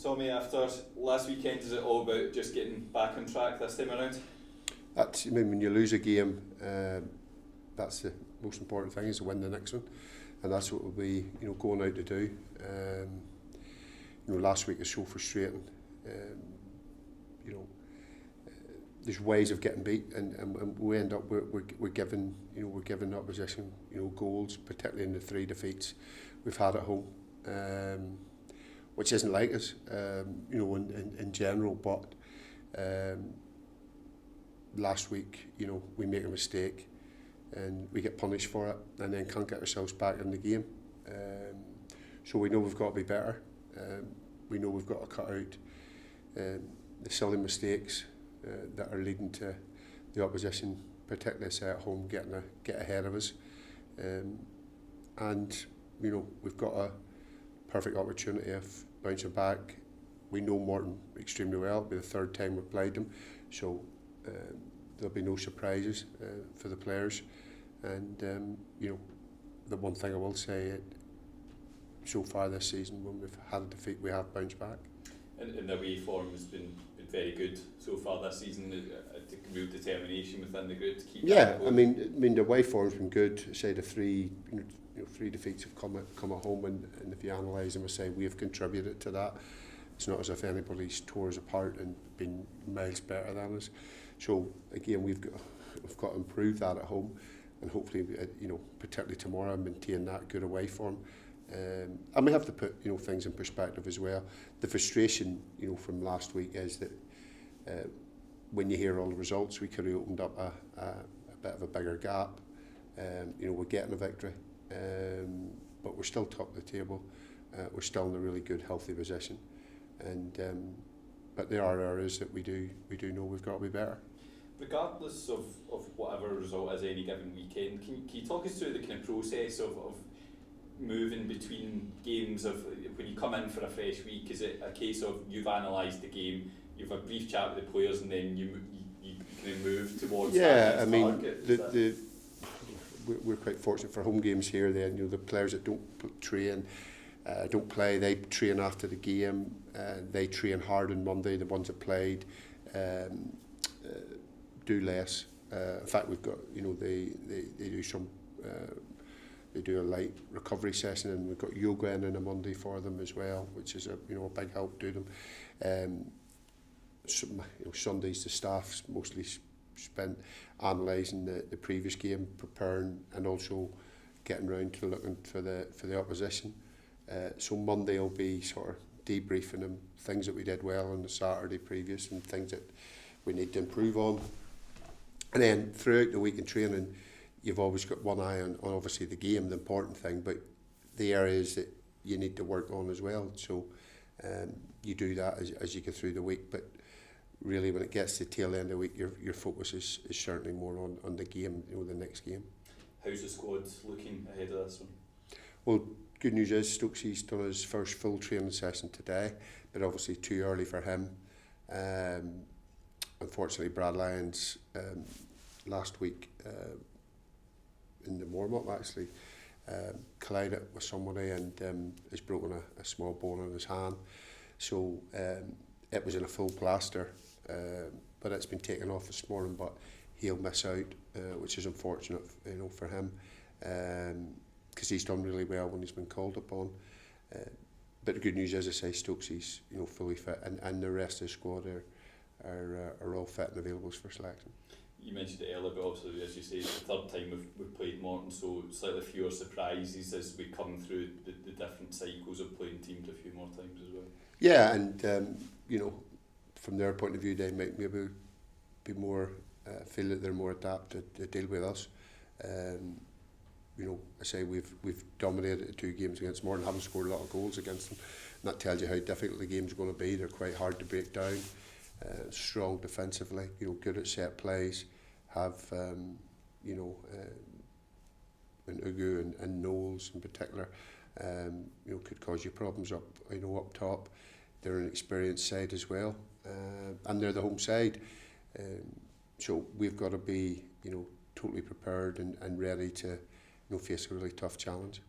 Tommy, after last weekend, is it all about just getting back on track this time around? That's, I mean, when you lose a game, that's the most important thing, is to win the next one, and that's what we'll be, going out to do. Last week was so frustrating. There's ways of getting beat, and we end up we're giving the opposition goals, particularly in the 3 defeats we've had at home, which isn't like us, in general. But last week, we make a mistake and we get punished for it, and then can't get ourselves back in the game. So we know we've got to be better. We know we've got to cut out the silly mistakes that are leading to the opposition, particularly say at home, get ahead of us. And we've got a perfect opportunity of bouncing back. We know Morton extremely well. It'll be the 3rd time we've played them, so there'll be no surprises for the players. And the one thing I will say, so far this season, when we've had a defeat, we have bounced back. And the away form has been very good so far this season. Real determination within the group to keep. Yeah, I mean the away form's been good. Say the 3 defeats have come at home, and if you analyse them, I say we have contributed to that. It's not as if anybody's tore us apart and been miles better than us. So again, we've got to improve that at home, and hopefully, particularly tomorrow, maintain that good away form. And we have to put things in perspective as well. The frustration from last week is that when you hear all the results, we could have opened up a bit of a bigger gap. We're getting a victory, but we're still top of the table. We're still in a really good, healthy position, and but there are areas that we do know we've got to be better. Regardless of whatever result is any given weekend, can you talk us through the kind of process of moving between games? Of when you come in for a fresh week, is it a case of you've analysed the game, you've a brief chat with the players, and then you kind of move towards that target? We're quite fortunate for home games here. Then the players that don't train, don't play, they train after the game. They train hard on Monday. The ones that played do less. In fact, we've got they do some. They do a light recovery session, and we've got yoga in on a Monday for them as well, which is a big help to them. Sundays the staff mostly spent analysing the previous game, preparing, and also getting round to looking for the opposition. So Monday will be sort of debriefing them, things that we did well on the Saturday previous and things that we need to improve on. And then throughout the week in training, you've always got one eye on obviously the game, the important thing, but the areas that you need to work on as well. So you do that as you go through the week, but really when it gets to the tail end of the week, your focus is certainly more on the game, the next game. How's the squad looking ahead of this one? Well, good news is Stokes, he's done his first full training session today, but obviously too early for him. Unfortunately, Brad Lyons last week in the warm-up actually collided with somebody and has broken a small bone in his hand. So it was in a full plaster, but it's been taken off this morning, but he'll miss out, which is unfortunate for him, because he's done really well when he's been called upon. But the good news is, I say, Stokes, he's fully fit, and the rest of the squad are all fit and available for selection. You mentioned it earlier, but also, as you say, it's the 3rd time we've played Morton, so slightly fewer surprises as we come through the different cycles of playing teams a few more times as well. Yeah, and from their point of view, they might maybe be more feel that they're more adapted to deal with us. I say we've dominated the 2 games against Morton, haven't scored a lot of goals against them. And that tells you how difficult the game's going to be. They're quite hard to break down. Strong defensively, good at set plays, have and Ugu and Knowles in particular, could cause you problems up top. They're an experienced side as well, and they're the home side. So we've got to be totally prepared and ready to face a really tough challenge.